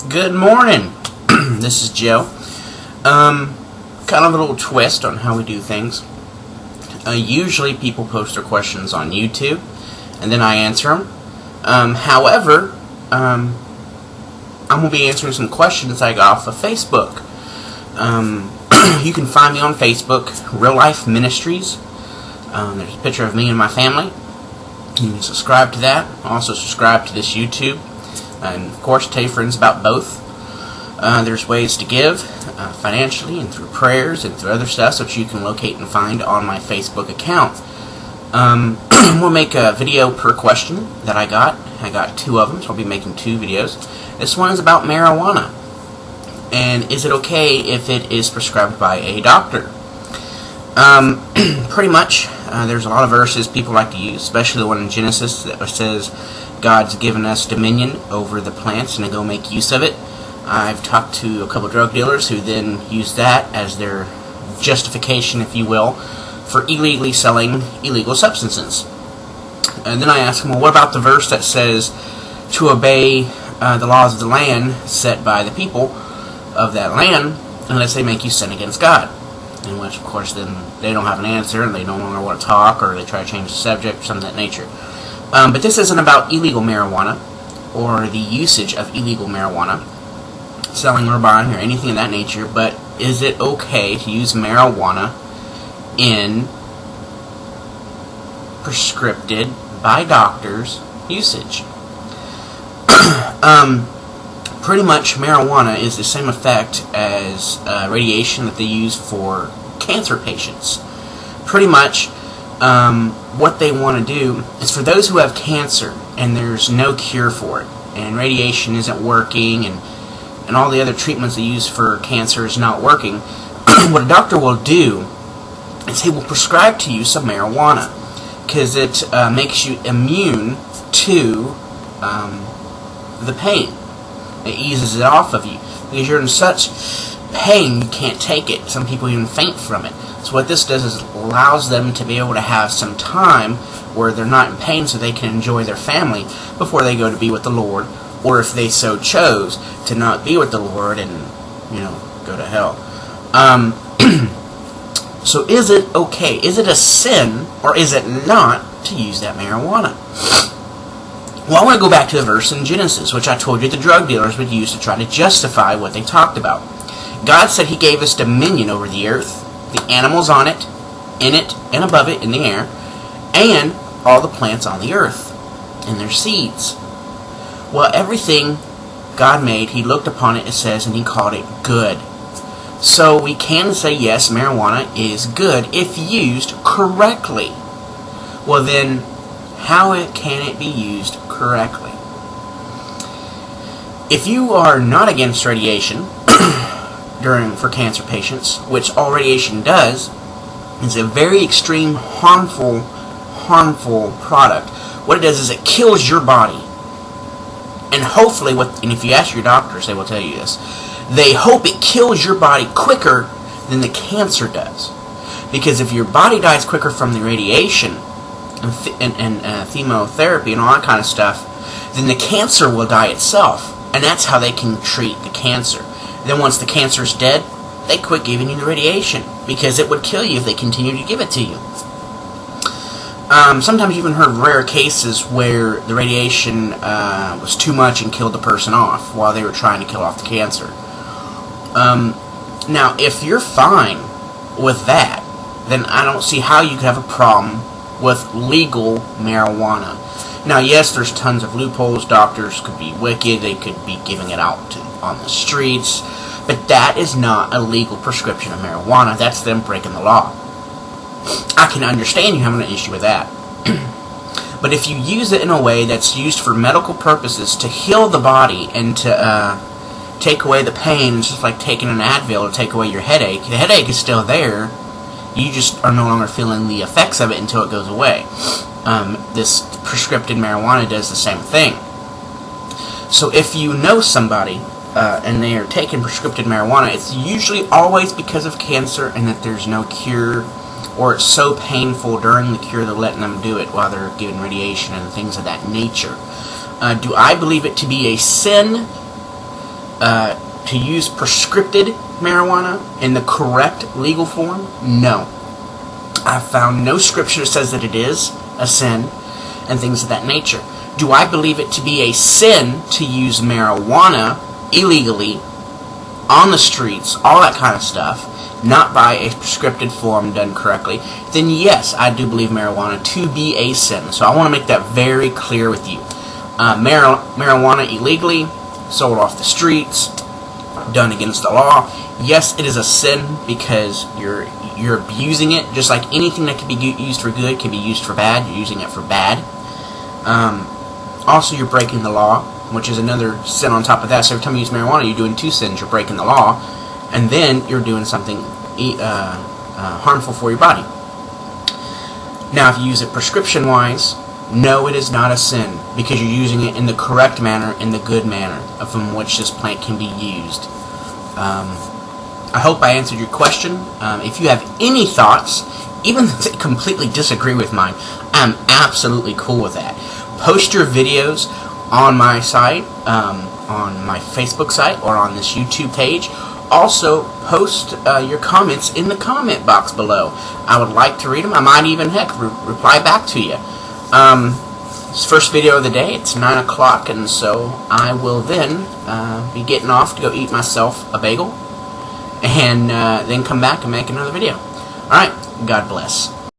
Good morning. This is Joe. Kind of a little twist on how we do things. Usually people post their questions on YouTube, and then I answer them. However, I'm going to be answering some questions I got off of Facebook. You can find me on Facebook, Real Life Ministries. There's a picture of me and my family. You can subscribe to that. Also subscribe to this YouTube. And of course, tell your friends about both. There's ways to give financially and through prayers and through other stuff that you can locate and find on my Facebook account. We'll make a video per question that I got. I got 2 of them, so I'll be making 2 videos. This one is about marijuana. And is it okay if it is prescribed by a doctor? Pretty much. There's a lot of verses people like to use, especially the one in Genesis that says God's given us dominion over the plants and to go make use of it. I've talked to a couple drug dealers who then use that as their justification, if you will, for illegally selling illegal substances. And then I ask them, well, what about the verse that says to obey the laws of the land set by the people of that land unless they make you sin against God? In which, of course, then they don't have an answer and they no longer want to talk, or they try to change the subject or something of that nature. But this isn't about illegal marijuana or the usage of illegal marijuana, selling or buying or anything of that nature, but is it okay to use marijuana in prescripted by doctors usage? Pretty much marijuana is the same effect as radiation that they use for cancer patients. Pretty much what they want to do is for those who have cancer and there's no cure for it, and radiation isn't working, and all the other treatments they use for cancer is not working, what a doctor will do is he will prescribe to you some marijuana because it makes you immune to the pain. It eases it off of you because you're in such pain you can't take it. Some people even faint from it. So what this does is allows them to be able to have some time where they're not in pain so they can enjoy their family before they go to be with the Lord, or if they so chose to not be with the Lord and, go to hell. So is it okay? Is it a sin or is it not to use that marijuana? Well, I want to go back to the verse in Genesis, which I told you the drug dealers would use to try to justify what they talked about. God said He gave us dominion over the earth, the animals on it, in it, and above it, in the air, and all the plants on the earth, and their seeds. Well, everything God made, He looked upon it, it says, and He called it good. So we can say, yes, marijuana is good if used correctly. Well then, how can it be used correctly? If you are not against radiation for cancer patients, which all radiation does, is a very extreme harmful product. What it does is it kills your body. And hopefully, and if you ask your doctors, they will tell you this, they hope it kills your body quicker than the cancer does. Because if your body dies quicker from the radiation and chemotherapy and all that kind of stuff, then the cancer will die itself. And that's how they can treat the cancer. Then once the cancer's dead, they quit giving you the radiation because it would kill you if they continue to give it to you. Sometimes you've even heard rare cases where the radiation was too much and killed the person off while they were trying to kill off the cancer. Now, if you're fine with that, then I don't see how you could have a problem with legal marijuana. Now, yes, there's tons of loopholes. Doctors could be wicked. They could be giving it out on the streets. But that is not a legal prescription of marijuana. That's them breaking the law. I can understand you having an issue with that. But if you use it in a way that's used for medical purposes to heal the body and to take away the pain, it's just like taking an Advil to take away your headache. The headache is still there. You just are no longer feeling the effects of it until it goes away. This prescripted marijuana does the same thing. So if you know somebody and they are taking prescripted marijuana, it's usually always because of cancer and that there's no cure, or it's so painful during the cure they're letting them do it while they're giving radiation and things of that nature. Do I believe it to be a sin? to use prescripted marijuana in the correct legal form? No. I've found no scripture that says that it is a sin and things of that nature. Do I believe it to be a sin to use marijuana illegally on the streets, all that kind of stuff, not by a prescripted form done correctly? Then yes, I do believe marijuana to be a sin. So I want to make that very clear with you. Marijuana illegally, sold off the streets, done against the law, yes, it is a sin because you're abusing it. Just like anything that can be used for good can be used for bad, you're using it for bad. Also, you're breaking the law, which is another sin on top of that. So every time you use marijuana, you're doing two sins. You're breaking the law, and then you're doing something harmful for your body. Now, if you use it prescription-wise, no, it is not a sin, because you're using it in the correct manner, in the good manner from which this plant can be used. I hope I answered your question. If you have any thoughts, even if they completely disagree with mine, I'm absolutely cool with that. Post your videos on my site, on my Facebook site, or on this YouTube page. Also, post your comments in the comment box below. I would like to read them. I might even, heck, reply back to you. It's the first video of the day. It's 9 o'clock, and so I will then be getting off to go eat myself a bagel, and then come back and make another video. Alright, God bless.